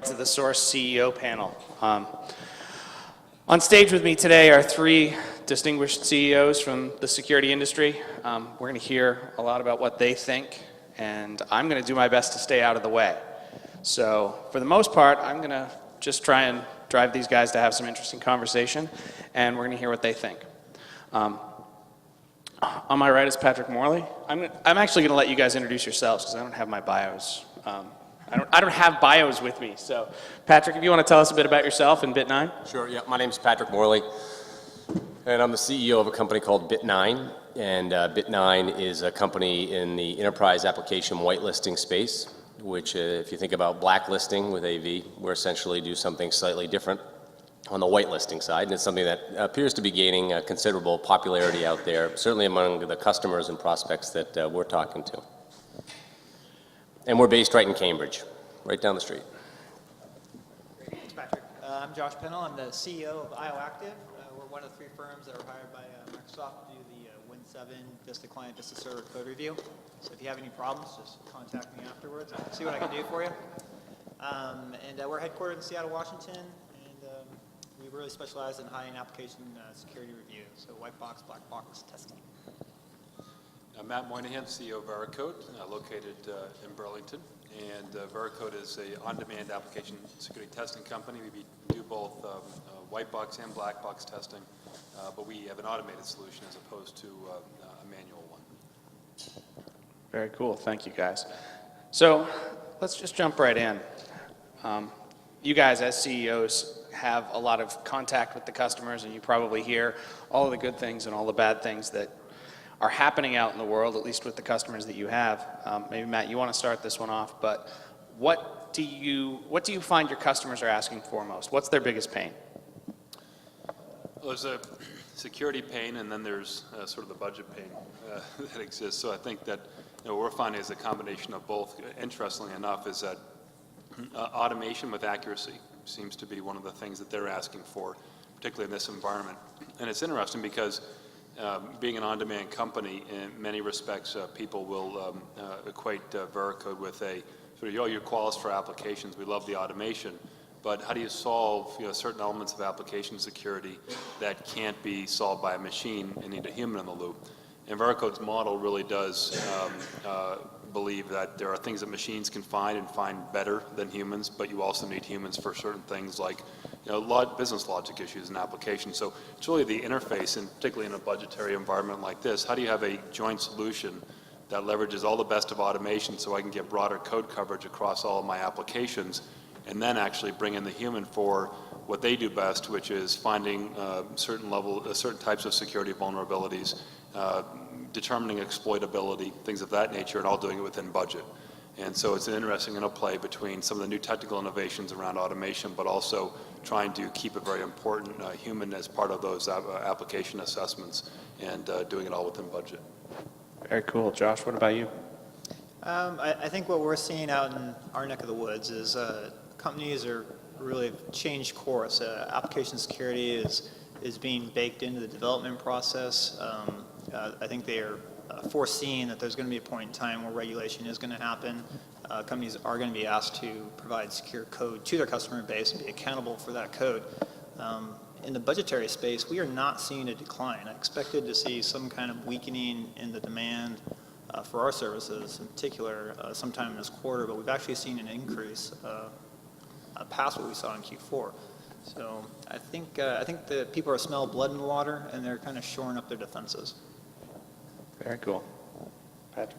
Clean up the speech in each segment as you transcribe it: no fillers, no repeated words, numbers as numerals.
to the Source CEO panel. On stage with me today are three distinguished CEOs from the security industry. We're going to hear a lot about what they think, and I'm going to do my best to stay out of the way. So for the most part, I'm going to just try and drive these guys to have some interesting conversation, and we're going to hear what they think. On my right is Patrick Morley. I'm actually going to let you guys introduce yourselves because I don't have my bios. I don't have bios with me. So, Patrick, if you want to tell us a bit about yourself and Bit9. Sure. Yeah. My name is Patrick Morley, and I'm the CEO of a company called Bit9. And Bit9 is a company in the enterprise application whitelisting space, which, if you think about blacklisting with AV, we essentially do something slightly different on the whitelisting side, and it's something that appears to be gaining considerable popularity out there, certainly among the customers and prospects that we're talking to. And we're based right in Cambridge, right down the street. Great. Thanks, Patrick. I'm Josh Pennell. I'm the CEO of IOActive. We're one of the three firms that are hired by Microsoft to do the Win7 Vista Client Vista Server code review. So if you have any problems, just contact me afterwards. I'll see what I can do for you. We're headquartered in Seattle, Washington, and we really specialize in high-end application security review, so white box, black box testing. I'm Matt Moynahan, CEO of Veracode, located in Burlington. And Veracode is an on-demand application security testing company. We do both white box and black box testing, but we have an automated solution as opposed to a manual one. Very cool. Thank you, guys. So let's just jump right in. You guys, as CEOs, have a lot of contact with the customers, and you probably hear all of the good things and all the bad things that are happening out in the world, at least with the customers that you have. Maybe Matt, you want to start this one off, but what do you find your customers are asking for most? What's their biggest pain? Well, there's a security pain, and then there's sort of the budget pain that exists. So I think that what we're finding is a combination of both. Interestingly enough, is that automation with accuracy seems to be one of the things that they're asking for, particularly in this environment. And it's interesting because being an on-demand company, in many respects, people will equate Veracode with a sort of, you're Qualys for applications. We love the automation, but how do you solve certain elements of application security that can't be solved by a machine and need a human in the loop? And Veracode's model really does believe that there are things that machines can find and find better than humans, but you also need humans for certain things like business logic issues and applications. So it's really the interface, and particularly in a budgetary environment like this, how do you have a joint solution that leverages all the best of automation so I can get broader code coverage across all of my applications, and then actually bring in the human for what they do best, which is finding certain types of security vulnerabilities, determining exploitability, things of that nature, and all doing it within budget. And so it's an interesting interplay between some of the new technical innovations around automation, but also trying to keep a very important human as part of those application assessments, and doing it all within budget. Very cool. Josh, what about you? I think what we're seeing out in our neck of the woods is companies are really changed course. Application security is being baked into the development process. I think they are foreseeing that there's going to be a point in time where regulation is going to happen. Companies are going to be asked to provide secure code to their customer base and be accountable for that code. In the budgetary space, we are not seeing a decline. I expected to see some kind of weakening in the demand for our services, in particular, sometime in this quarter, but we've actually seen an increase past what we saw in Q4. So I think that people are smelling blood in the water, and they're kind of shoring up their defenses. Very cool. Patrick?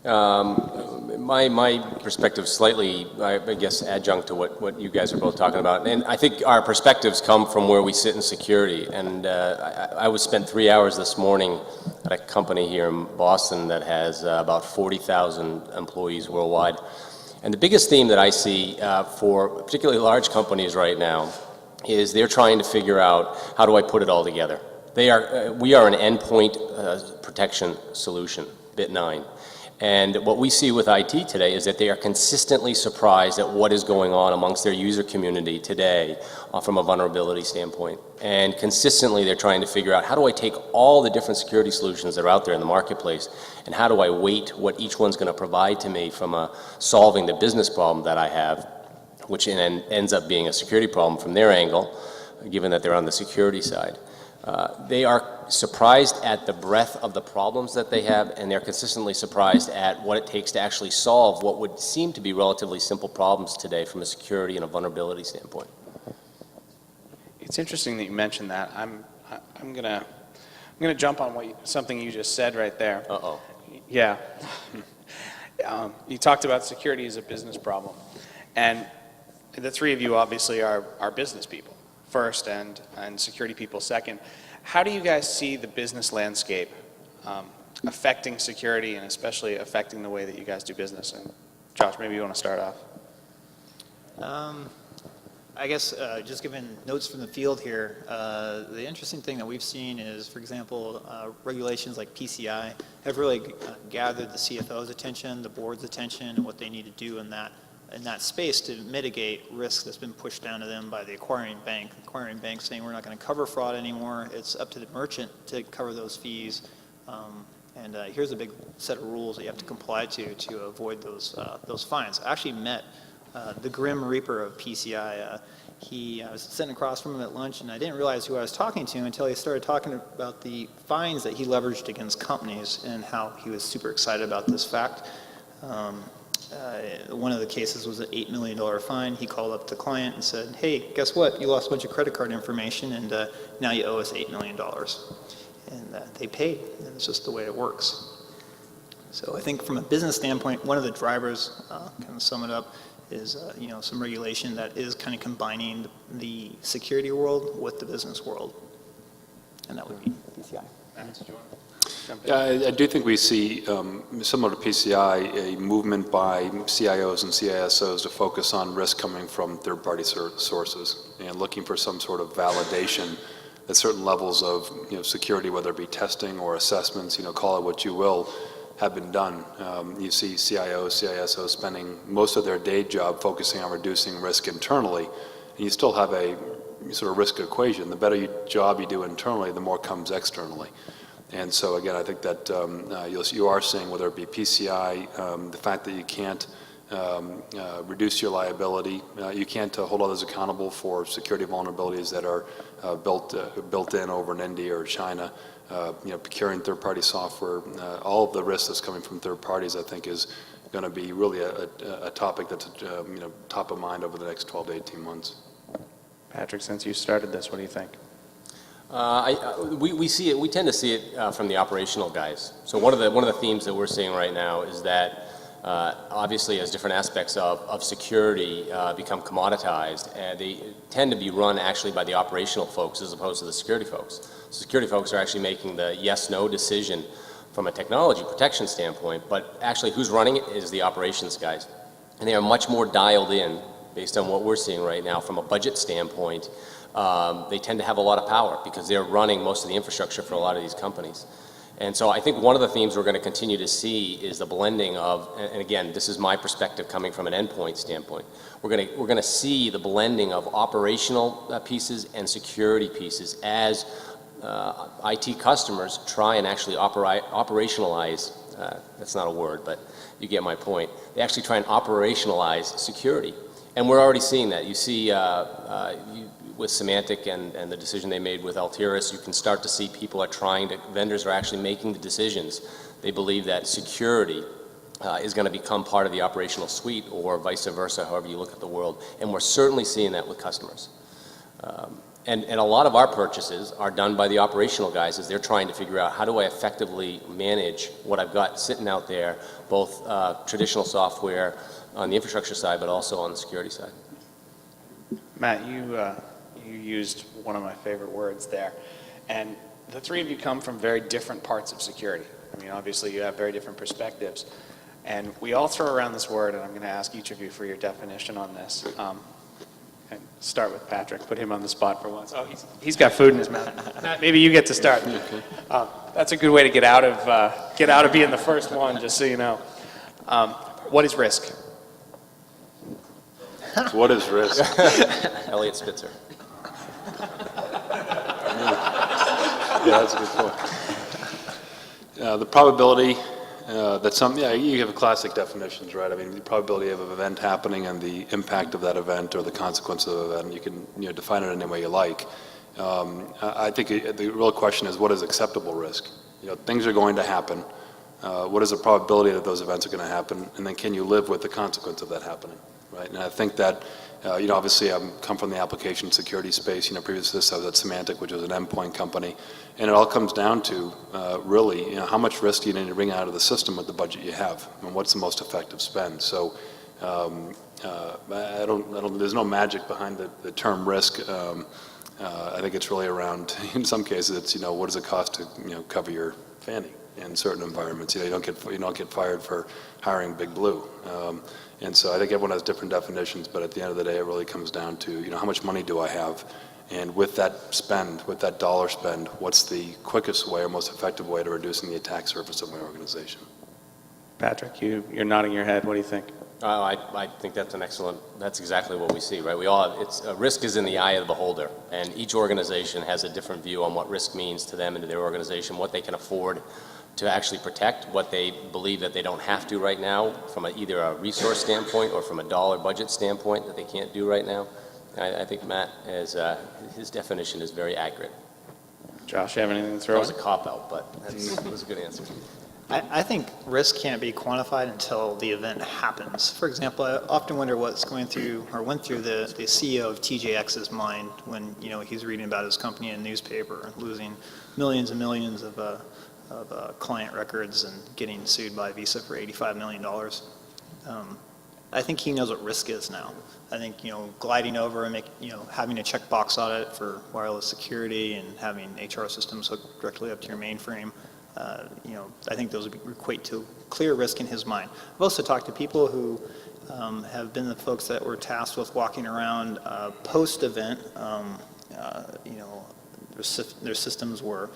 My perspective slightly, I guess, adjunct to what you guys are both talking about. And I think our perspectives come from where we sit in security. And I was spent 3 hours this morning at a company here in Boston that has about 40,000 employees worldwide. And the biggest theme that I see for particularly large companies right now is they're trying to figure out, how do I put it all together? We are an endpoint protection solution, Bit9. And what we see with IT today is that they are consistently surprised at what is going on amongst their user community today from a vulnerability standpoint. And consistently they're trying to figure out, how do I take all the different security solutions that are out there in the marketplace, and how do I weight what each one's going to provide to me from solving the business problem that I have which ends up being a security problem from their angle, given that they're on the security side. They are surprised at the breadth of the problems that they have, and they're consistently surprised at what it takes to actually solve what would seem to be relatively simple problems today from a security and a vulnerability standpoint. It's interesting that you mentioned that. I'm gonna jump on something you just said right there. Uh-oh. Yeah. You talked about security as a business problem, and the three of you obviously are business people first and security people second. How do you guys see the business landscape affecting security and especially affecting the way that you guys do business? And Josh, maybe you want to start off. I guess just giving notes from the field here, the interesting thing that we've seen is, for example, regulations like PCI have really gathered the CFO's attention, the board's attention, and what they need to do in that space to mitigate risk that's been pushed down to them by the acquiring bank. The acquiring bank saying we're not going to cover fraud anymore. It's up to the merchant to cover those fees. And here's a big set of rules that you have to comply to avoid those fines. I actually met the grim reaper of PCI. I was sitting across from him at lunch, and I didn't realize who I was talking to until he started talking about the fines that he leveraged against companies and how he was super excited about this fact. One of the cases was an $8 million fine. He called up the client and said, hey, guess what? You lost a bunch of credit card information, and now you owe us $8 million. And they paid, and it's just the way it works. So I think from a business standpoint, one of the drivers, kind of sum it up, is some regulation that is kind of combining the security world with the business world. And that would be PCI. Yeah, I do think we see, similar to PCI, a movement by CIOs and CISOs to focus on risk coming from third-party sources and looking for some sort of validation at certain levels of security, whether it be testing or assessments, call it what you will, have been done. You see CIOs, CISOs spending most of their day job focusing on reducing risk internally, and you still have a sort of risk equation. The better job you do internally, the more comes externally. And so again, I think that you are seeing, whether it be PCI, the fact that you can't reduce your liability, you can't hold others accountable for security vulnerabilities that are built in over in India or China, procuring third-party software, all of the risk that's coming from third parties, I think is going to be really a topic that's top of mind over the next 12 to 18 months. Patrick, since you started this, what do you think? We see it. We tend to see it from the operational guys. So one of the themes that we're seeing right now is that obviously, as different aspects of security become commoditized, they tend to be run actually by the operational folks as opposed to the security folks. Security folks are actually making the yes/no decision from a technology protection standpoint, but actually who's running it is the operations guys, and they are much more dialed in based on what we're seeing right now from a budget standpoint. They tend to have a lot of power because they're running most of the infrastructure for a lot of these companies. And so I think one of the themes we're going to continue to see is the blending of, and again, this is my perspective coming from an endpoint standpoint, we're going to see the blending of operational pieces and security pieces as IT customers try and actually operationalize, that's not a word, but you get my point. They actually try and operationalize security. And we're already seeing that. You see with Symantec and the decision they made with Altiris, you can start to see vendors are actually making the decisions. They believe that security is going to become part of the operational suite or vice versa, however you look at the world. And we're certainly seeing that with customers. And a lot of our purchases are done by the operational guys as they're trying to figure out how do I effectively manage what I've got sitting out there, both traditional software on the infrastructure side, but also on the security side. Matt, you used one of my favorite words there. And the three of you come from very different parts of security. I mean, obviously you have very different perspectives. And we all throw around this word, and I'm going to ask each of you for your definition on this. And start with Patrick, put him on the spot for once. Oh, he's got food in his mouth. Matt, maybe you get to start. That's a good way to get out of being the first one, just so you know. What is risk? What is risk? Elliot Spitzer. Yeah, that's a good point. The probability Yeah, you have classic definitions, right? I mean, the probability of an event happening and the impact of that event or the consequence of the event, you can define it any way you like. I think the real question is, what is acceptable risk? Things are going to happen. What is the probability that those events are going to happen? And then can you live with the consequence of that happening, right? And I think that, obviously I come from the application security space. Previous to this I was at Symantec, which was an endpoint company. And it all comes down to really, how much risk do you need to bring out of the system with the budget you have? And what's the most effective spend? So there's no magic behind the term risk. I think it's really around, in some cases, it's, what does it cost to, cover your fanny in certain environments? You don't get fired for hiring Big Blue. And so I think everyone has different definitions, but at the end of the day, it really comes down to, how much money do I have? And with that spend, with that dollar spend, what's the quickest way or most effective way to reducing the attack surface of my organization? Patrick, you're nodding your head. What do you think? I think that's that's exactly what we see, right? Risk is in the eye of the beholder, and each organization has a different view on what risk means to them and to their organization, what they can afford to actually protect, what they believe that they don't have to right now from either a resource standpoint or from a dollar budget standpoint that they can't do right now. I think Matt, his definition is very accurate. Josh, you have anything to throw? That was a cop-out, but that was a good answer. I think risk can't be quantified until the event happens. For example, I often wonder what's went through the CEO of TJX's mind when he's reading about his company in a newspaper, losing millions and millions of client records and getting sued by Visa for $85 million. I think he knows what risk is now. I think gliding over and having a checkbox audit for wireless security and having HR systems hooked directly up to your mainframe. I think those would equate to clear risk in his mind. I've also talked to people who have been the folks that were tasked with walking around post-event. Their systems were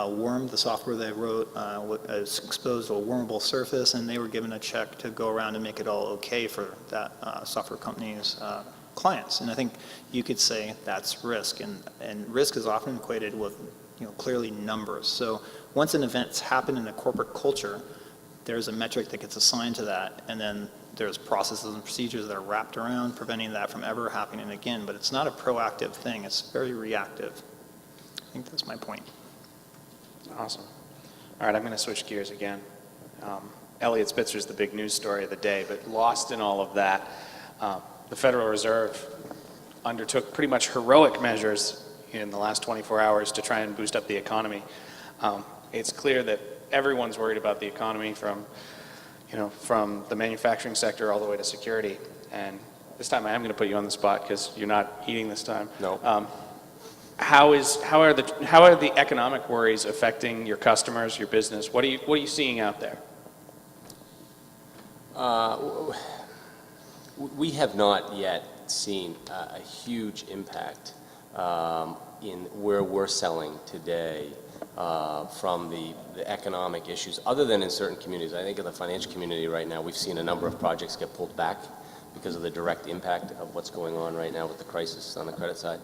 wormed. The software they wrote was exposed to a wormable surface, and they were given a check to go around and make it all okay for that software company's clients. And I think you could say that's risk, and risk is often equated with clearly numbers. So once an event's happened in a corporate culture, there's a metric that gets assigned to that, and then there's processes and procedures that are wrapped around preventing that from ever happening again. But it's not a proactive thing. It's very reactive. I think that's my point. Awesome. All right, I'm going to switch gears again. Elliot Spitzer's the big news story of the day, but lost in all of that, the Federal Reserve undertook pretty much heroic measures in the last 24 hours to try and boost up the economy. It's clear that everyone's worried about the economy from the manufacturing sector all the way to security. And this time I am going to put you on the spot because you're not eating this time. No. How are the economic worries affecting your customers, your business? What are you seeing out there? We have not yet seen a huge impact in where we're selling today from the economic issues, other than in certain communities. I think in the financial community right now, we've seen a number of projects get pulled back because of the direct impact of what's going on right now with the crisis on the credit side.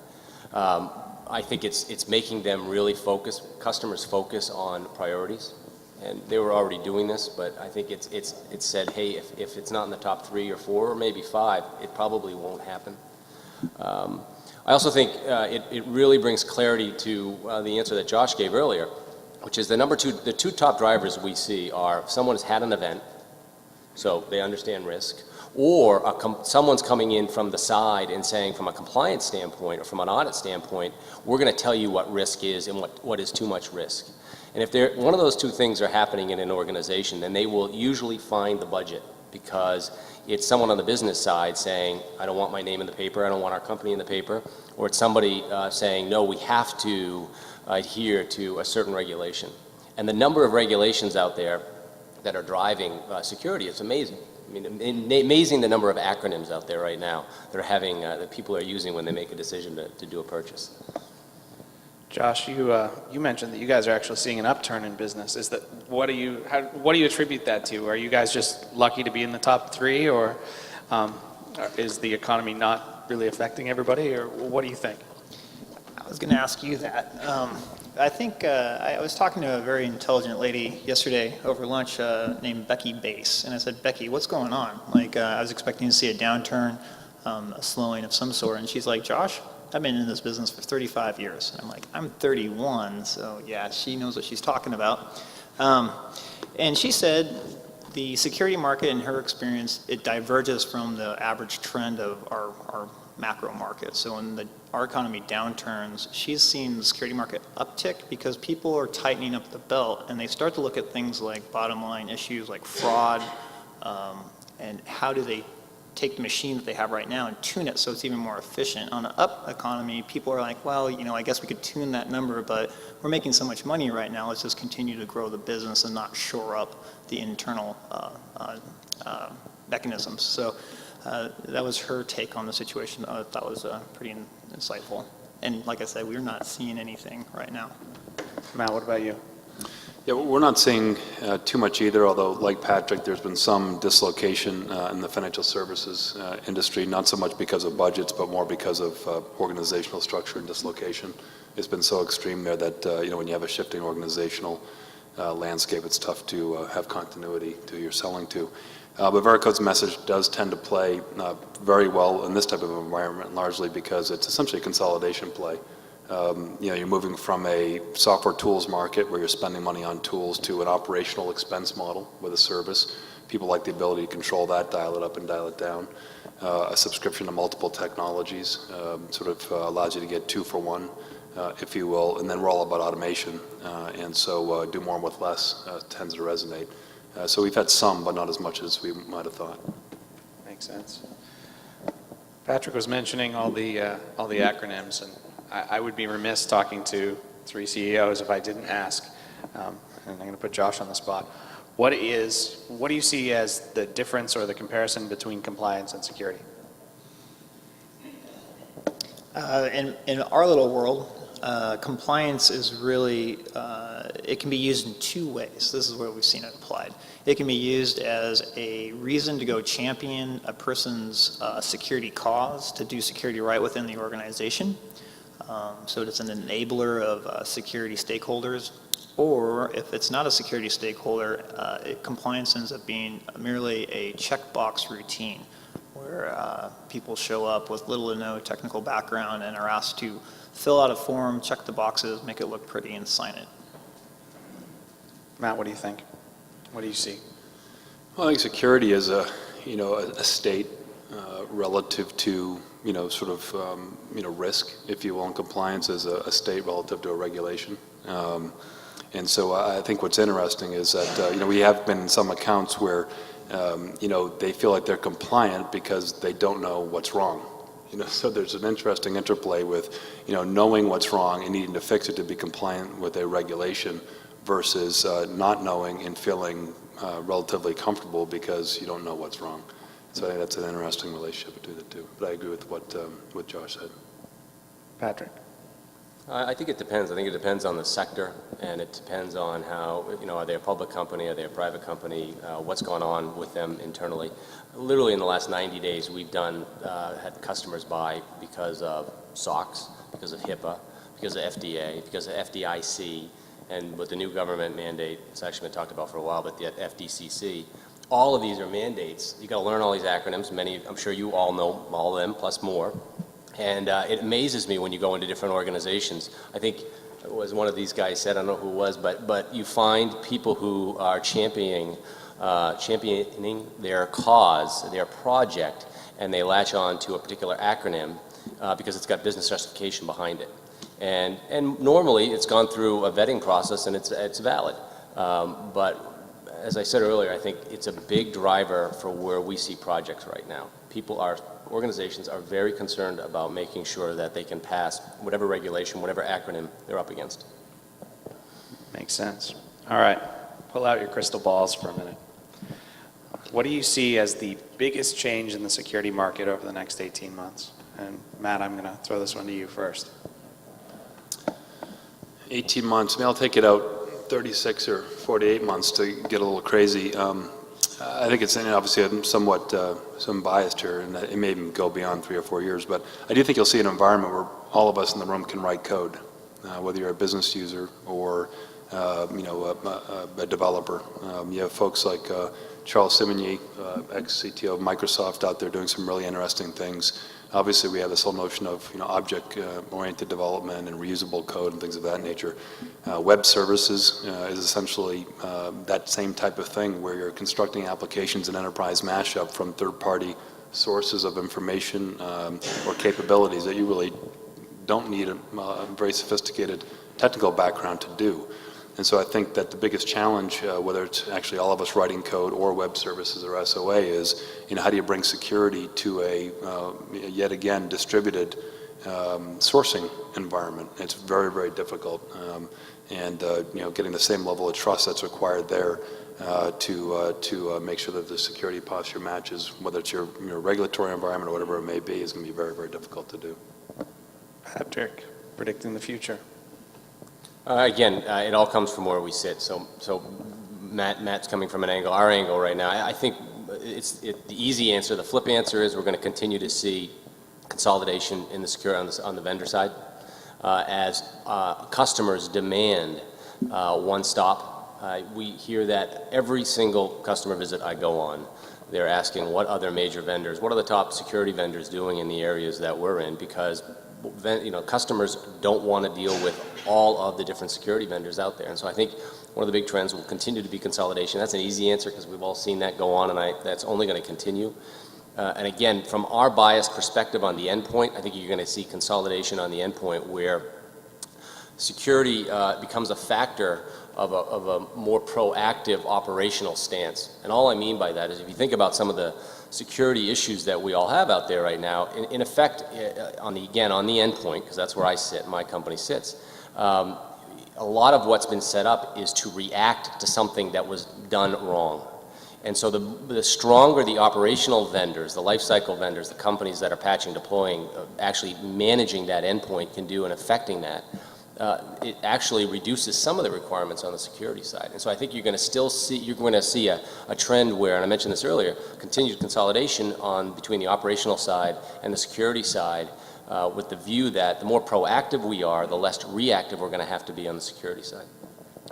I think it's making them really customers focus on priorities. And they were already doing this, but I think it's said, hey, if it's not in the top 3 or 4 or maybe 5, it probably won't happen. I also think it really brings clarity to the answer that Josh gave earlier, which is the two top drivers we see are if someone has had an event, so they understand risk, or someone's coming in from the side and saying from a compliance standpoint or from an audit standpoint, we're going to tell you what risk is and what is too much risk. And if one of those two things are happening in an organization, then they will usually find the budget because it's someone on the business side saying, I don't want my name in the paper, I don't want our company in the paper, or it's somebody saying, no, we have to adhere to a certain regulation. And the number of regulations out there that are driving security is amazing. I mean, amazing the number of acronyms out there right now that people are using when they make a decision to do a purchase. Josh, you mentioned that you guys are actually seeing an upturn in business. What do you attribute that to? Are you guys just lucky to be in the top 3, or is the economy not really affecting everybody, or what do you think? I was going to ask you that. I think I was talking to a very intelligent lady yesterday over lunch named Becky Bass, and I said, Becky, what's going on? Like, I was expecting to see a downturn, a slowing of some sort, and she's like, Josh, I've been in this business for 35 years. And I'm like, I'm 31, so yeah, she knows what she's talking about. And she said the security market, in her experience, it diverges from the average trend of our macro market. So when our economy downturns, she's seen the security market uptick because people are tightening up the belt and they start to look at things like bottom line issues like fraud, and how do they take the machine that they have right now and tune it so it's even more efficient. On an up economy, people are like, well, I guess we could tune that number, but we're making so much money right now, let's just continue to grow the business and not shore up the internal mechanisms. So that was her take on the situation. I thought was pretty insightful. And like I said, we're not seeing anything right now. Matt, what about you? Yeah, we're not seeing too much either, although like Patrick, there's been some dislocation in the financial services industry, not so much because of budgets, but more because of organizational structure and dislocation. It's been so extreme there that, when you have a shifting organizational landscape, it's tough to have continuity to your selling to. But Veracode's message does tend to play very well in this type of environment, largely because it's essentially a consolidation play. You're moving from a software tools market where you're spending money on tools to an operational expense model with a service. People like the ability to control that, dial it up and dial it down. A subscription to multiple technologies allows you to get 2 for 1, if you will, and then we're all about automation. And so do more with less tends to resonate. So we've had some, but not as much as we might have thought. Makes sense. Patrick was mentioning all the acronyms, and I would be remiss talking to 3 CEOs if I didn't ask, and I'm going to put Josh on the spot. What do you see as the difference or the comparison between compliance and security? In our little world, compliance is really, it can be used in 2 ways. This is where we've seen it applied. It can be used as a reason to go champion a person's security cause, to do security right within the organization. So it's an enabler of security stakeholders. Or if it's not a security stakeholder, compliance ends up being merely a checkbox routine where people show up with little to no technical background and are asked to fill out a form, check the boxes, make it look pretty, and sign it. Matt, what do you think? What do you see? Well, I think security is a state relative to risk, if you will, and compliance is a state relative to a regulation. And so I think what's interesting is that we have been in some accounts where they feel like they're compliant because they don't know what's wrong. So there's an interesting interplay with knowing what's wrong and needing to fix it to be compliant with a regulation versus not knowing and feeling relatively comfortable because you don't know what's wrong. So I think that's an interesting relationship between the two. But I agree with what Josh said. Patrick? I think it depends. I think it depends on the sector, and it depends on how, are they a public company, are they a private company, what's going on with them internally. Literally in the last 90 days, we've had customers buy because of SOX, because of HIPAA, because of FDA, because of FDIC, and with the new government mandate, it's actually been talked about for a while, but the FDCC. All of these are mandates. You got to learn all these acronyms. Many, I'm sure you all know all of them, plus more. And it amazes me when you go into different organizations. I think it was one of these guys said, I don't know who it was, but you find people who are championing their cause, their project, and they latch on to a particular acronym because it's got business justification behind it. And normally it's gone through a vetting process and it's valid. But as I said earlier, I think it's a big driver for where we see projects right now. Organizations are very concerned about making sure that they can pass whatever regulation, whatever acronym they're up against. Makes sense. All right, pull out your crystal balls for a minute. What do you see as the biggest change in the security market over the next 18 months? And Matt, I'm going to throw this one to you first. 18 months. I'll take it out 36 or 48 months to get a little crazy. I think it's obviously somewhat some biased here, and it may even go beyond 3 or 4 years. But I do think you'll see an environment where all of us in the room can write code. whether you're a business user or a developer. You have folks like Charles Simonyi, ex-CTO of Microsoft, out there doing some really interesting things. Obviously, we have this whole notion of object-oriented development and reusable code and things of that nature. Web services is essentially that same type of thing, where you're constructing applications and enterprise mashup from third-party sources of information or capabilities that you really don't need a very sophisticated technical background to do. And so I think that the biggest challenge, whether it's actually all of us writing code or web services or SOA, is how do you bring security to a yet again distributed sourcing environment? It's very, very difficult, and getting the same level of trust that's required there to make sure that the security posture matches, whether it's your regulatory environment or whatever it may be, is going to be very, very difficult to do. Patrick, predicting the future. Again, it all comes from where we sit. So Matt's coming from our angle right now. I think the easy answer, the flip answer is we're going to continue to see consolidation in the security on the vendor side as customers demand one stop. We hear that every single customer visit I go on. They're asking what other major vendors, what are the top security vendors doing in the areas that we're in, because customers don't want to deal with all of the different security vendors out there. And so I think one of the big trends will continue to be consolidation. That's an easy answer because we've all seen that go on, and that's only going to continue. And again, from our biased perspective on the endpoint, I think you're going to see consolidation on the endpoint where security becomes a factor of a more proactive operational stance. And all I mean by that is if you think about some of the security issues that we all have out there right now, in effect, on the endpoint, because that's where I sit, my company sits, a lot of what's been set up is to react to something that was done wrong. And so the stronger the operational vendors, the lifecycle vendors, the companies that are patching, deploying, actually managing that endpoint can do and affecting that, it actually reduces some of the requirements on the security side. And so I think you're going to see a trend where, and I mentioned this earlier, continued consolidation between the operational side and the security side, with the view that the more proactive we are, the less reactive we're going to have to be on the security side.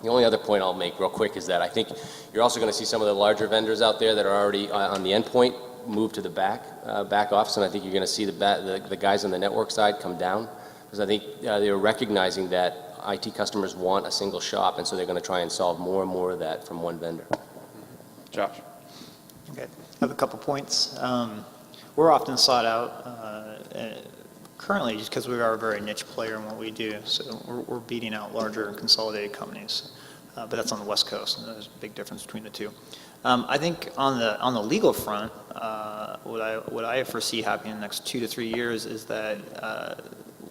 The only other point I'll make real quick is that I think you're also going to see some of the larger vendors out there that are already on the endpoint move to the back office, and I think you're going to see the guys on the network side come down, because I think they're recognizing that IT customers want a single shop, and so they're going to try and solve more and more of that from one vendor. Josh. Okay, I have a couple points. We're often sought out currently just because we are a very niche player in what we do, so we're beating out larger consolidated companies, but that's on the West Coast, and there's a big difference between the two. I think on the legal front, what I foresee happening in the next 2 to 3 years is that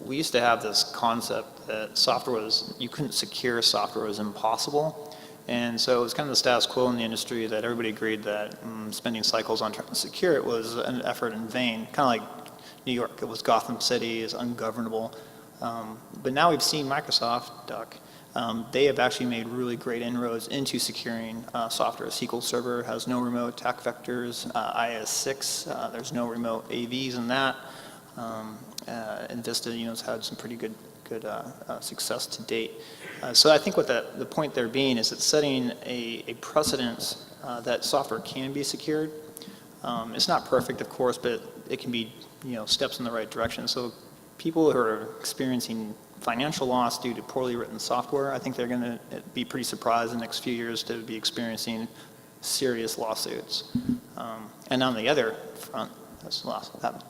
we used to have this concept that you couldn't secure software was impossible. And so it was kind of the status quo in the industry that everybody agreed that spending cycles on trying to secure it was an effort in vain. Kind of like New York, it was Gotham City, is ungovernable. But now we've seen Microsoft duck. They have actually made really great inroads into securing software. SQL Server has no remote attack vectors. IS6, there's no remote AVs in that. And Vista, has had some pretty good success to date. So I think what the point there being is it's setting a precedence that software can be secured. It's not perfect, of course, but it can be steps in the right direction. So people who are experiencing financial loss due to poorly written software, I think they're going to be pretty surprised in the next few years to be experiencing serious lawsuits. And on the other front,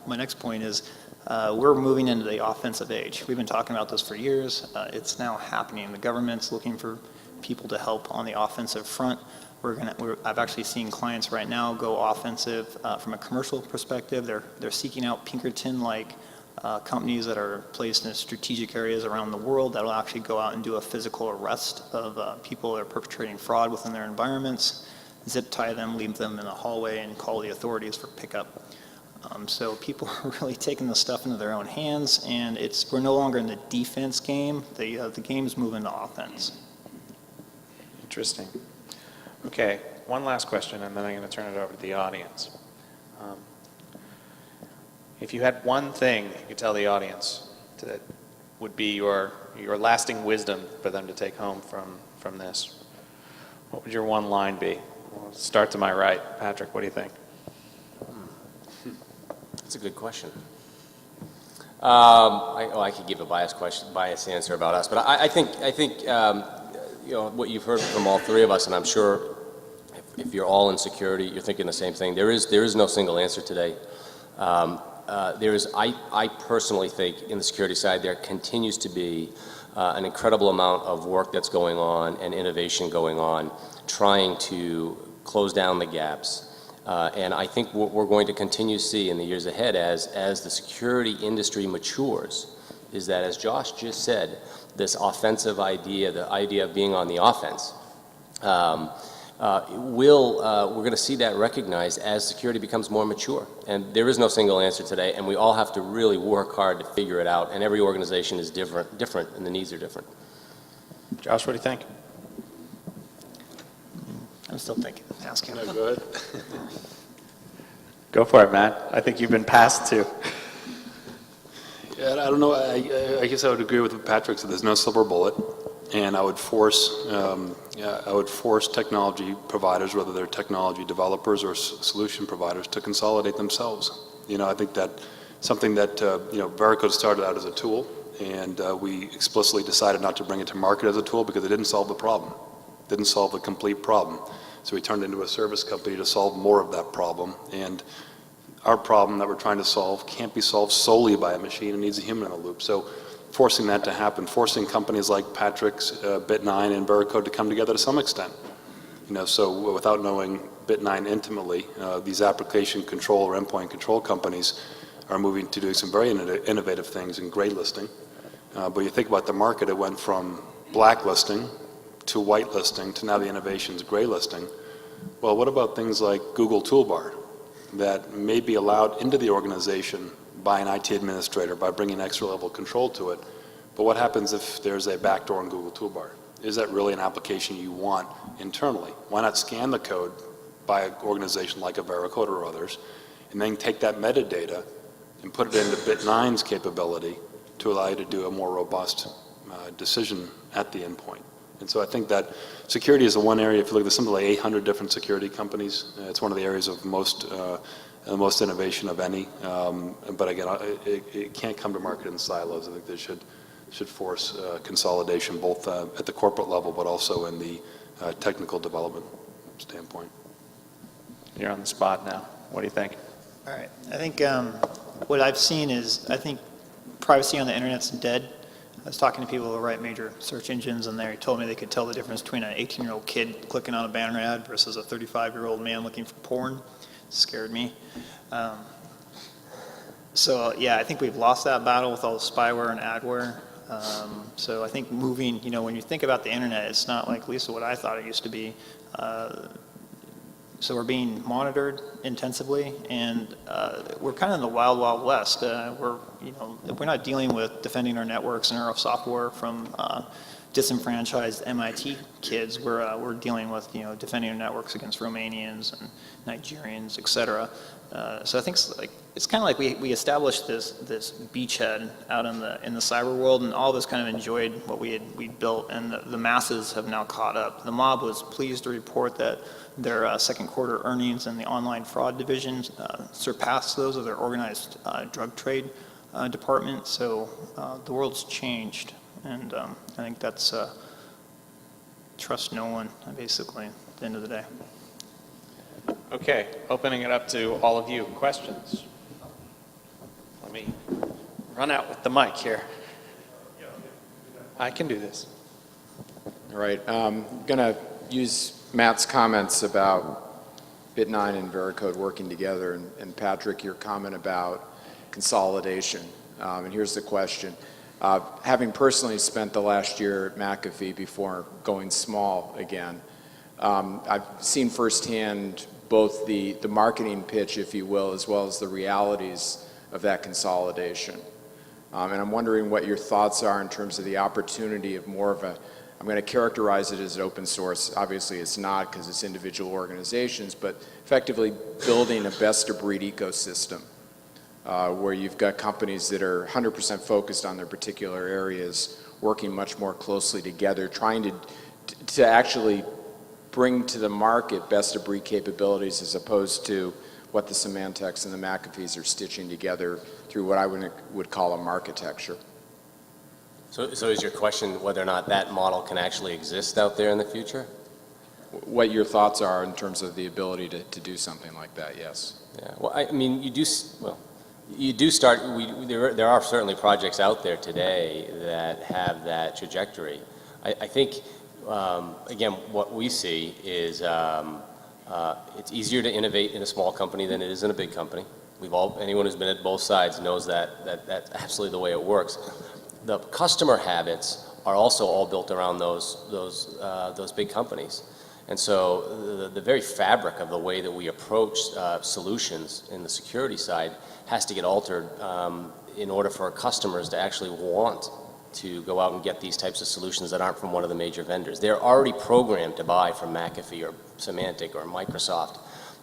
my next point is we're moving into the offensive age. We've been talking about this for years. It's now happening. The government's looking for people to help on the offensive front. I've actually seen clients right now go offensive from a commercial perspective. They're seeking out Pinkerton-like companies that are placed in strategic areas around the world that will actually go out and do a physical arrest of people that are perpetrating fraud within their environments, zip tie them, leave them in a hallway, and call the authorities for pickup. So people are really taking the stuff into their own hands, and we're no longer in the defense game. The game's moving to offense. Interesting. Okay, one last question, and then I'm going to turn it over to the audience. If you had one thing you could tell the audience that would be your lasting wisdom for them to take home from this? What would your one line be? We'll start to my right. Patrick, what do you think? That's a good question. I could give a biased answer about us, but I think what you've heard from all three of us, and I'm sure if you're all in security, you're thinking the same thing. There is no single answer today. I personally think in the security side there continues to be an incredible amount of work that's going on and innovation going on, trying to close down the gaps. And I think what we're going to continue to see in the years ahead as the security industry matures is that, as Josh just said, this offensive idea, the idea of being on the offense, we're going to see that recognized as security becomes more mature. And there is no single answer today, and we all have to really work hard to figure it out, and every organization is different, and the needs are different. Josh, what do you think? I'm still thinking. Ask him. No, go ahead. Go for it, Matt. I think you've been passed too. Yeah, I don't know. I guess I would agree with what Patrick said. There's no silver bullet, and I would force technology providers, whether they're technology developers or solution providers, to consolidate themselves. I think that something that Veracode started out as a tool, and we explicitly decided not to bring it to market as a tool because it didn't solve the problem, didn't solve the complete problem. So we turned into a service company to solve more of that problem. And our problem that we're trying to solve can't be solved solely by a machine. It needs a human in the loop. So forcing that to happen, forcing companies like Patrick's, Bit9 and Veracode to come together to some extent. So without knowing Bit9 intimately, these application control or endpoint control companies are moving to do some very innovative things in gray listing. But you think about the market, it went from blacklisting to whitelisting to now the innovation's gray listing. Well, what about things like Google Toolbar that may be allowed into the organization by an IT administrator by bringing extra level control to it? But what happens if there's a backdoor in Google Toolbar? Is that really an application you want internally? Why not scan the code by an organization like a Veracode or others, and then take that metadata and put it into Bit9's capability to allow you to do a more robust decision at the endpoint? And so I think that security is the one area. If you look at something like 800 different security companies, it's one of the areas of most innovation of any. But again, it can't come to market in silos. I think they should force consolidation both at the corporate level, but also in the technical development standpoint. You're on the spot now. What do you think? All right. I think what I've seen is I think privacy on the internet's dead. I was talking to people who write major search engines, and they told me they could tell the difference between an 18-year-old kid clicking on a banner ad versus a 35-year-old man looking for porn. It scared me. So yeah, I think we've lost that battle with all the spyware and adware. So I think moving, when you think about the internet, it's not like, at least what I thought it used to be. So we're being monitored intensively, and we're kind of in the wild, wild west. We're not dealing with defending our networks and our software from disenfranchised MIT kids. We're dealing with defending our networks against Romanians and Nigerians, et cetera. So I think it's kind of like we established this beachhead out in the cyber world, and all of us kind of enjoyed what we built, and the masses have now caught up. The mob was pleased to report that their second quarter earnings in the online fraud division surpassed those of their organized drug trade department. So the world's changed, and I think that's trust no one, basically, at the end of the day. Okay, opening it up to all of you. Questions? Let me run out with the mic here. I can do this. All right, I'm going to use Matt's comments about Bit9 and Veracode working together, and Patrick, your comment about consolidation. And here's the question. Having personally spent the last year at McAfee before going small again, I've seen firsthand both the marketing pitch, if you will, as well as the realities of that consolidation. And I'm wondering what your thoughts are in terms of the opportunity of more of a, I'm going to characterize it as an open source. Obviously it's not because it's individual organizations, but effectively building a best of breed ecosystem where you've got companies that are 100% focused on their particular areas, working much more closely together, trying to actually bring to the market best-of-breed capabilities as opposed to what the Symantec's and the McAfee's are stitching together through what I would call a marketecture. So is your question whether or not that model can actually exist out there in the future? What your thoughts are in terms of the ability to do something like that, yes. Yeah, well, I mean, you do start, there are certainly projects out there today that have that trajectory. I think, again, what we see is it's easier to innovate in a small company than it is in a big company. Anyone who's been at both sides knows that that's absolutely the way it works. The customer habits are also all built around those big companies. And so the very fabric of the way that we approach solutions in the security side has to get altered in order for our customers to actually want to go out and get these types of solutions that aren't from one of the major vendors. They're already programmed to buy from McAfee or Symantec or Microsoft.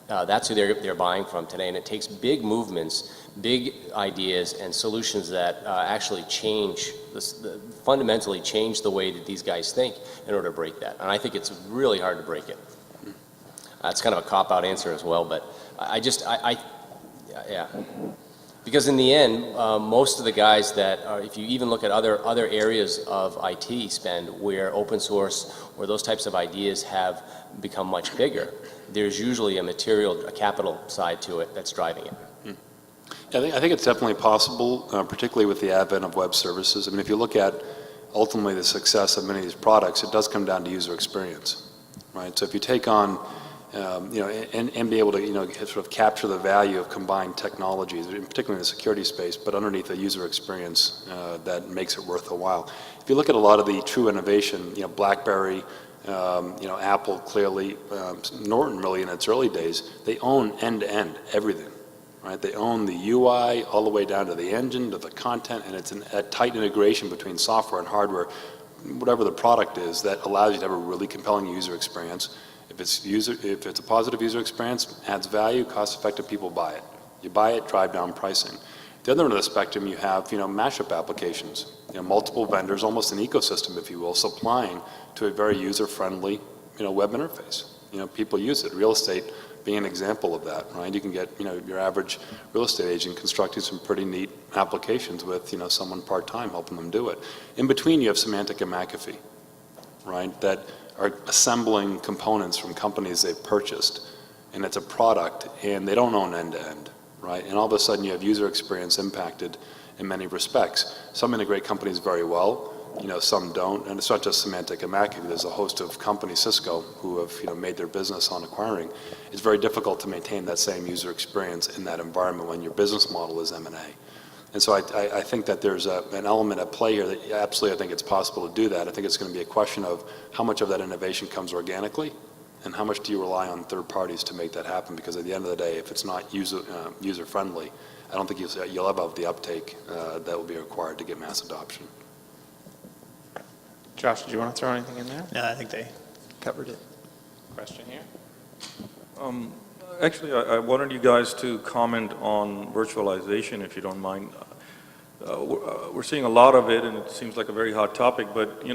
That's who they're buying from today, and it takes big movements, big ideas, and solutions that actually fundamentally change the way that these guys think in order to break that. And I think it's really hard to break it. It's kind of a cop-out answer as well, but yeah. Because in the end, most of the guys that are, if you even look at other areas of IT spend where open source or those types of ideas have become much bigger, there's usually a capital side to it that's driving it. I think it's definitely possible, particularly with the advent of web services. I mean, if you look at ultimately the success of many of these products, it does come down to user experience, right? So if you take on, and be able to, sort of capture the value of combined technologies, particularly in the security space, but underneath a user experience that makes it worth a while. If you look at a lot of the true innovation, BlackBerry, Apple clearly, Norton really in its early days, they own end-to-end everything. Right? They own the UI all the way down to the engine, to the content, and it's a tight integration between software and hardware, whatever the product is, that allows you to have a really compelling user experience. If it's a positive user experience, adds value, cost-effective, people buy it. You buy it, drive down pricing. The other end of the spectrum, you have mashup applications, multiple vendors, almost an ecosystem, if you will, supplying to a very user-friendly web interface. People use it. Real estate being an example of that, right? You can get, your average real estate agent constructing some pretty neat applications with, someone part-time helping them do it. In between, you have Symantec and McAfee, right, that are assembling components from companies they've purchased, and it's a product, and they don't own end-to-end, right? And all of a sudden, you have user experience impacted in many respects. Some integrate companies very well, some don't, and it's not just Symantec and McAfee. There's a host of companies, Cisco, who have made their business on acquiring. It's very difficult to maintain that same user experience in that environment when your business model is M&A. And so I think that there's an element at play here that absolutely I think it's possible to do that. I think it's going to be a question of how much of that innovation comes organically and how much do you rely on third parties to make that happen, because at the end of the day, if it's not user-friendly, I don't think you'll have the uptake that will be required to get mass adoption. Josh, did you want to throw anything in there? No, I think they covered it. Question here? Actually, I wanted you guys to comment on virtualization, if you don't mind. We're seeing a lot of it, and it seems like a very hot topic, but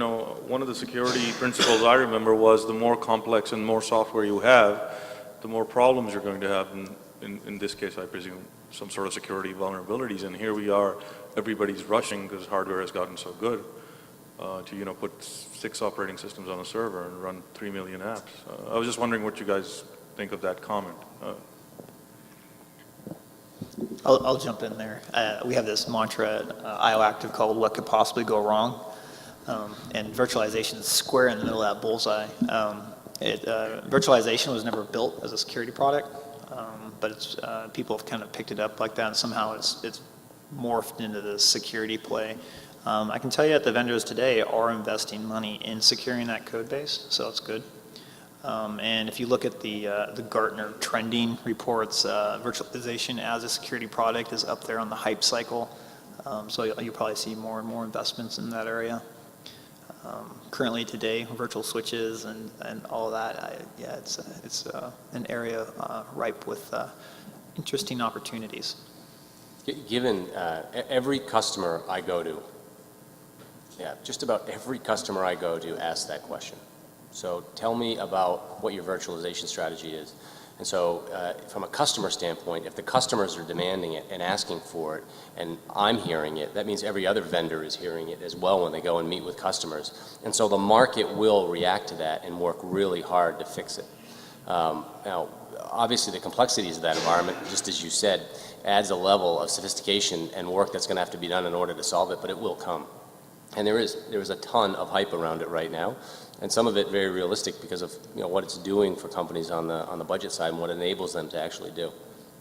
one of the security principles I remember was the more complex and more software you have, the more problems you're going to have. In this case, I presume, some sort of security vulnerabilities. And here we are, everybody's rushing because hardware has gotten so good to put 6 operating systems on a server and run 3 million apps. I was just wondering what you guys think of that comment. I'll jump in there. We have this mantra at IOActive called "What could possibly go wrong?" And virtualization is square in the middle of that bullseye. Virtualization was never built as a security product, but people have kind of picked it up like that, and somehow it's morphed into the security play. I can tell you that the vendors today are investing money in securing that code base, so it's good. And if you look at the Gartner trending reports, virtualization as a security product is up there on the hype cycle. So you'll probably see more and more investments in that area. Currently today, virtual switches and all of that, it's an area ripe with interesting opportunities. Given every customer I go to, just about every customer I go to asks that question. So tell me about what your virtualization strategy is. And so from a customer standpoint, if the customers are demanding it and asking for it, and I'm hearing it, that means every other vendor is hearing it as well when they go and meet with customers. And so the market will react to that and work really hard to fix it. Now, obviously the complexities of that environment, just as you said, adds a level of sophistication and work that's going to have to be done in order to solve it, but it will come. And there is a ton of hype around it right now, and some of it very realistic because of what it's doing for companies on the budget side and what it enables them to actually do.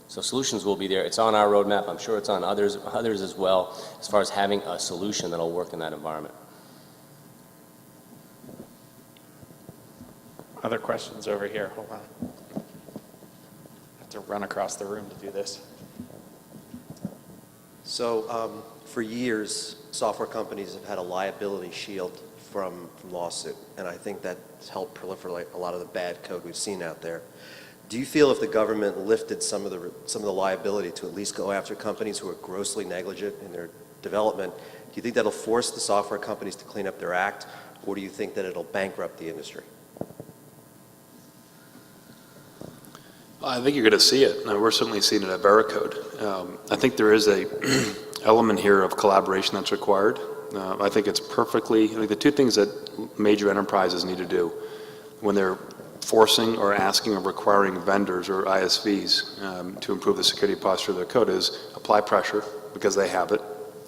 So solutions will be there. It's on our roadmap. I'm sure it's on others as well, as far as having a solution that'll work in that environment. Other questions over here? Hold on. I have to run across the room to do this. So for years, software companies have had a liability shield from lawsuit, and I think that's helped proliferate a lot of the bad code we've seen out there. Do you feel if the government lifted some of the liability to at least go after companies who are grossly negligent in their development, do you think that'll force the software companies to clean up their act, or do you think that it'll bankrupt the industry? I think you're going to see it. We're certainly seeing it at Veracode. I think there is a element here of collaboration that's required. I think it's perfectly, I think the two things that major enterprises need to do when they're forcing or asking or requiring vendors or ISVs to improve the security posture of their code is apply pressure, because they have it.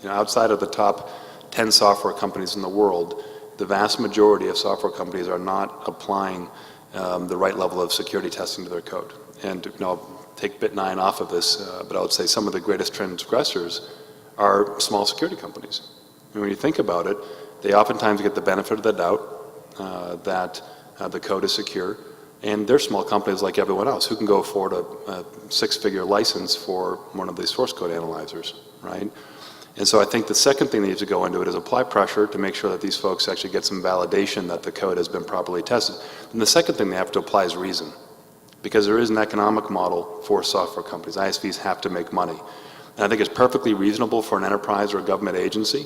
Outside of the top 10 software companies in the world, the vast majority of software companies are not applying the right level of security testing to their code. And I'll take Bit9 off of this, but I would say some of the greatest transgressors are small security companies. And when you think about it, they oftentimes get the benefit of the doubt that the code is secure, and they're small companies like everyone else who can go afford a six-figure license for one of these source code analyzers, right? And so I think the second thing that needs to go into it is apply pressure to make sure that these folks actually get some validation that the code has been properly tested. And the second thing they have to apply is reason, because there is an economic model for software companies. ISVs have to make money. And I think it's perfectly reasonable for an enterprise or a government agency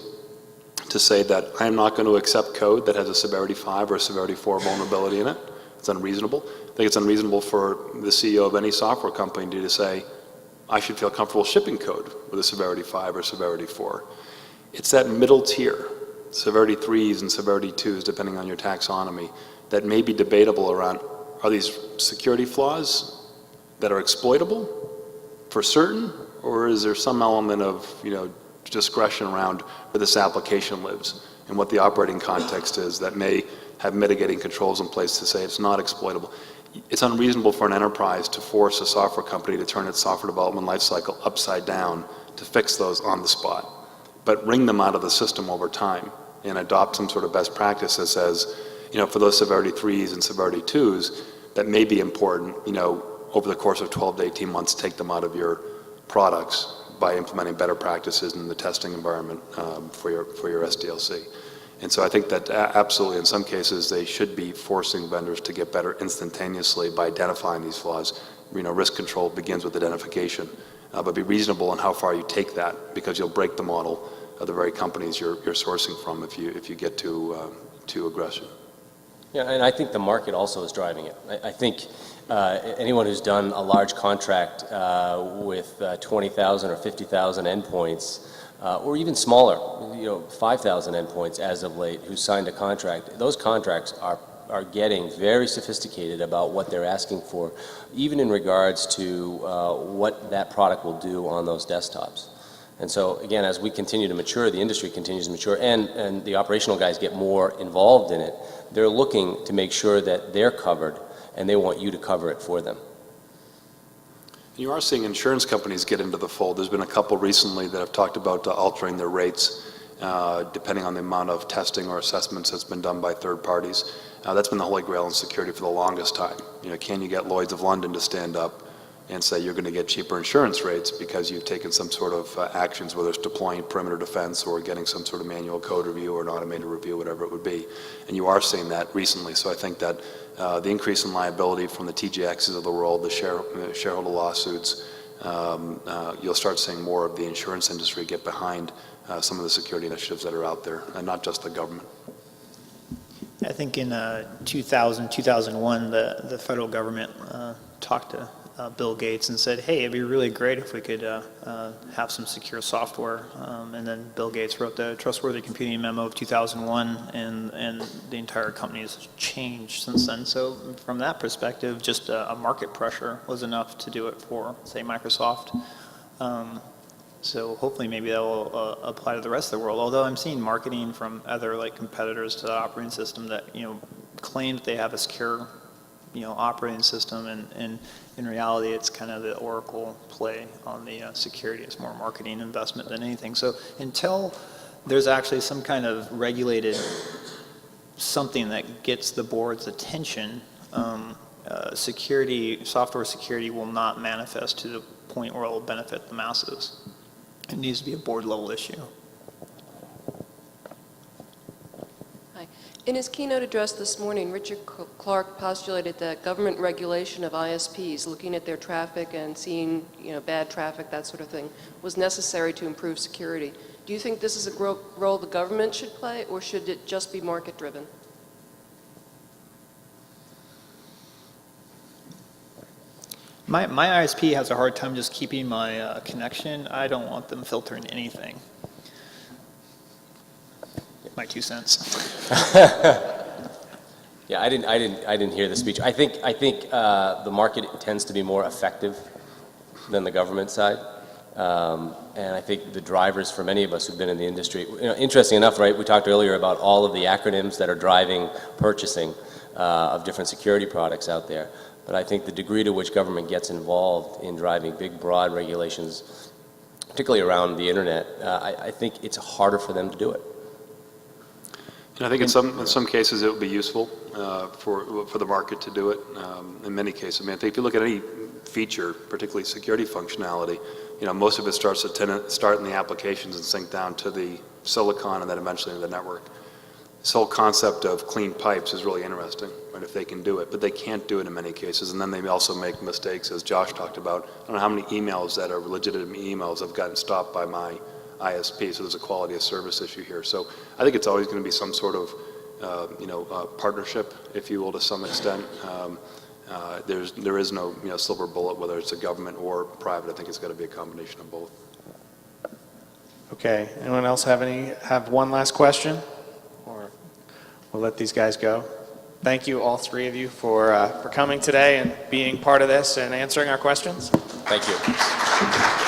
to say that I am not going to accept code that has a severity 5 or a severity 4 vulnerability in it. It's unreasonable. I think it's unreasonable for the CEO of any software company to say, I should feel comfortable shipping code with a severity 5 or severity 4. It's that middle tier, severity 3s and severity 2s, depending on your taxonomy, that may be debatable around, are these security flaws that are exploitable for certain, or is there some element of discretion around where this application lives and what the operating context is that may have mitigating controls in place to say it's not exploitable? It's unreasonable for an enterprise to force a software company to turn its software development lifecycle upside down to fix those on the spot, but wring them out of the system over time and adopt some sort of best practice that says, for those severity 3s and severity 2s, that may be important, over the course of 12 to 18 months, take them out of your products by implementing better practices in the testing environment for your SDLC. And so I think that absolutely, in some cases, they should be forcing vendors to get better instantaneously by identifying these flaws. Risk control begins with identification, but be reasonable in how far you take that, because you'll break the model of the very companies you're sourcing from if you get too aggressive. Yeah, and I think the market also is driving it. I think anyone who's done a large contract with 20,000 or 50,000 endpoints, or even smaller, 5,000 endpoints as of late, who signed a contract, those contracts are getting very sophisticated about what they're asking for, even in regards to what that product will do on those desktops. And so, again, as we continue to mature, the industry continues to mature, and the operational guys get more involved in it, they're looking to make sure that they're covered, and they want you to cover it for them. You are seeing insurance companies get into the fold. There's been a couple recently that have talked about altering their rates depending on the amount of testing or assessments that's been done by third parties. That's been the holy grail in security for the longest time. Can you get Lloyd's of London to stand up and say you're going to get cheaper insurance rates because you've taken some sort of actions, whether it's deploying perimeter defense or getting some sort of manual code review or an automated review, whatever it would be. And you are seeing that recently. So I think that the increase in liability from the TJXs of the world, the shareholder lawsuits, you'll start seeing more of the insurance industry get behind some of the security initiatives that are out there, and not just the government. I think in 2000, 2001, the federal government talked to Bill Gates and said, hey, it'd be really great if we could have some secure software. And then Bill Gates wrote the Trustworthy Computing Memo of 2001, and the entire company has changed since then. So from that perspective, just a market pressure was enough to do it for, say, Microsoft. So hopefully maybe that will apply to the rest of the world. Although I'm seeing marketing from other like competitors to the operating system that claim that they have a secure operating system, and in reality it's kind of the Oracle play on the security. It's more marketing investment than anything. So until there's actually some kind of regulated something that gets the board's attention, software security will not manifest to the point where it will benefit the masses. It needs to be a board-level issue. Hi. In his keynote address this morning, Richard Clark postulated that government regulation of ISPs, looking at their traffic and seeing bad traffic, that sort of thing, was necessary to improve security. Do you think this is a role the government should play, or should it just be market-driven? My ISP has a hard time just keeping my connection. I don't want them filtering anything. My 2 cents. Yeah, I didn't hear the speech. I think the market tends to be more effective than the government side. And I think the drivers for many of us who've been in the industry, interesting enough, right, we talked earlier about all of the acronyms that are driving purchasing of different security products out there. But I think the degree to which government gets involved in driving big, broad regulations, particularly around the internet, I think it's harder for them to do it. And I think in some cases it would be useful for the market to do it. In many cases, I think if you look at any feature, particularly security functionality, most of it starts in the applications and sync down to the silicon and then eventually to the network. This whole concept of clean pipes is really interesting, right, if they can do it, but they can't do it in many cases, and then they also make mistakes, as Josh talked about. I don't know how many emails that are legitimate emails have gotten stopped by my ISP, so there's a quality of service issue here. So I think it's always going to be some sort of, partnership, if you will, to some extent. There is no, silver bullet, whether it's a government or private. I think it's got to be a combination of both. Okay, anyone else have one last question? Or we'll let these guys go. Thank you, all three of you, for coming today and being part of this and answering our questions. Thank you.